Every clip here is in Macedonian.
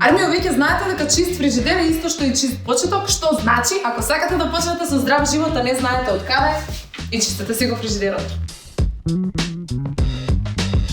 Армија, веќе знаете дека чист фрижидер е исто што и чист почеток, што значи ако сакате да почнете со здрав живот, а не знаете од каде, и чистете си го фрижидерот.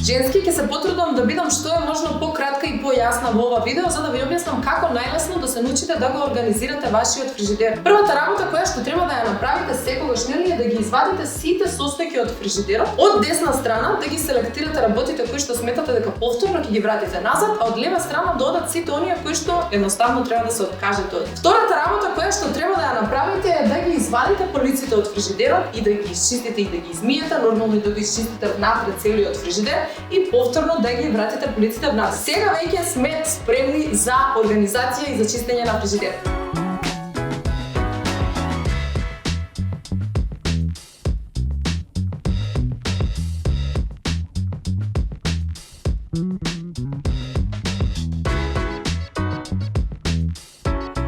Женски, ќе се потрудам да бидам што е можно пократка и појасна во ова видео, за да ви објаснам како најлесно да се научите да го организирате вашиот фрижидер. Првата работа која што треба да ја направите секогаш нели е да ги извадите сите состојки од фрижидерот. Од десна страна да ги селектирате работите кои што сметате дека повторно ќе ги вратите назад, а од лева страна да одат сите оние кои што едноставно треба да се откажете од. Втората работа која што треба да ја направите е да ги извадите полиците од фрижидерот и да ги изчистите и да ги измиете, нормално и да ги изчистите внатре целиот фрижидер и повторно да ги вратите полиците внатре. Сега веќе сме спремни за организација и за чистење на фрижидер.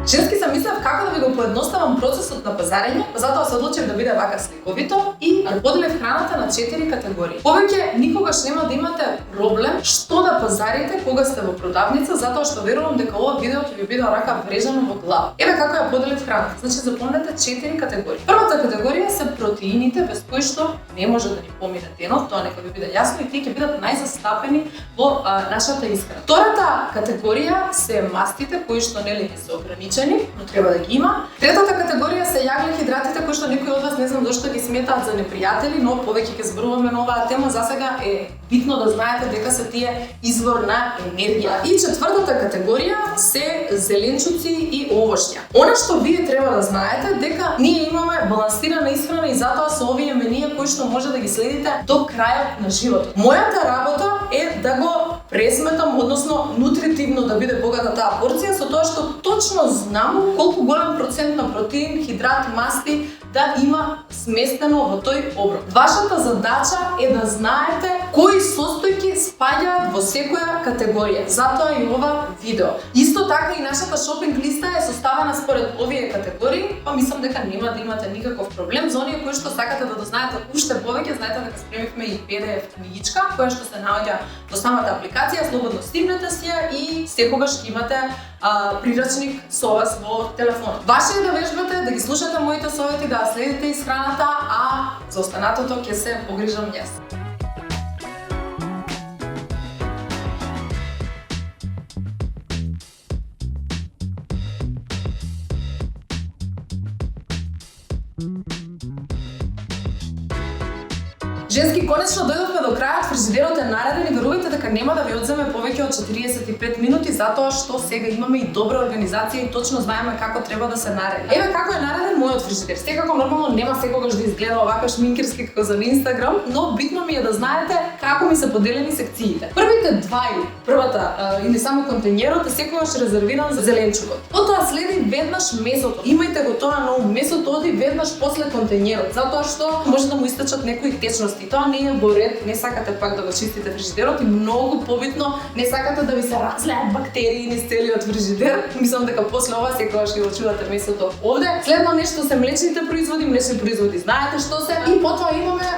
Женски се мислев како да ви го поедноставам процесот на пазарење, затоа се одлучив да биде вака сликовито и да поделев храната на 4 категории. Повеќе никогаш нема да имате проблем што да пазарите кога сте во продавница, затоа што верувам дека ова видео ќе ви биде рака врежано во глава. Еве како ја поделив храната. Значи запомнете 4 категории. Првата категорија се протеините без кои што не може да ни помине денот, тоа нека ви биде јасно и тие ќе бидат најзастапени во нашата исхрана. Втората категорија се мастите кои што нели не се ограничени, но треба да ги има. Третата категорија се јаглехидратите кои што некои од вас не знам зошто ги сметаат за непријатели, но повеќе ќе зборуваме на оваа тема. Засега е битно да знаете дека се тие извор на енергија. И четвртата категорија се зеленчуци и овошја. Она што вие треба да знаете дека ние имаме балансирана исхрана и затоа се овие менија кои што може да ги следите до крајот на животот. Мојата работа е да го пресметам, односно нутритивно да биде богата таа порција со тоа што точно знам колку голем процент на протеин, хидрат, масти да има сместено во тој оброк. Вашата задача е да знаете кои состојки спаѓаат во секоја категорија. Затоа и ова видео. Исто така и нашата шопинг листа е составена според овие категории, па мислам дека нема да имате никаков проблем. За оние кои што сакате да дознаете уште повеќе, знаете дека спремивме и PDF книгичка која што се наоѓа во самата апликација, слободно стигнете си ја и секогаш ќе имате прирачник со вас во телефонот. Ваше е да вежбате, да ги слушате моите совети, да следите исхраната, а за останатото ќе се погрижам јас. Женски, конечно дојдовме до крајот, фрижидерот е нареден и верувајте дека нема да ви одземе повеќе од 45 минути, затоа што сега имаме и добра организација и точно знаеме како треба да се нареди. Еве како е нареден мојот фрижидер. Секако нормално нема секогаш да изгледа овака шминкерски како за Инстаграм, но битно ми е да знаете како ми се поделени секциите. Првите два првата или само контејнерот е секогаш резервиран за зеленчукот. Потоа следи веднаш месото. Имајте го тоа на ум, месото оди веднаш после контејнерот, затоа што може да му истечат некои течности. Тоа не е во ред, не сакате пак да го чистите фрижидерот и многу побитно не сакате да ви се разлеат бактерии низ целиот фрижидер. Мислам дека после ова секогаш ќе го чувате месото овде. Следно нешто се млечните производи, млечни производи знаете што се. И потоа имаме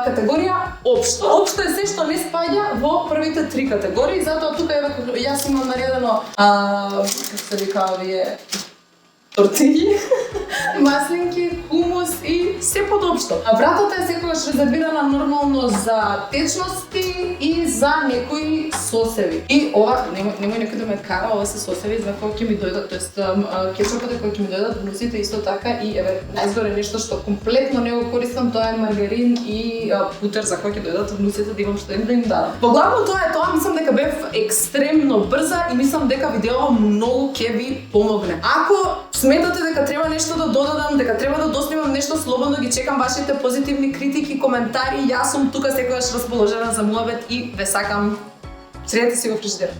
категорија општо. Општо е се што не спаѓа во првите 3 категории, затоа тука еве јас имам наредено како се вика овие тортиљи, маслинки, хумус и се подопшто. А вратата е секогаш резервирана нормално за течности и за некои сосеви. И ова немој некој да ме кара, ова се сосеви за кои ќе ми дојдат, тоест кетчупите кои ќе ми дојдат внуците исто така и еве најзгоре нешто што комплетно не го користам, тоа е маргарин и путер за кои ќе дојдат внуците да имам што им да им дадам. Поглавно тоа е тоа, мислам дека бев екстремно брза и мислам дека видео многу ќе ви помогне. Ако сметате дека треба нешто да додадам, дека треба да доснимам нешто, слободно ги чекам вашите позитивни критики, коментари. Јас сум тука секогаш расположена за муабет и ве сакам. Средете си го фрижидерот.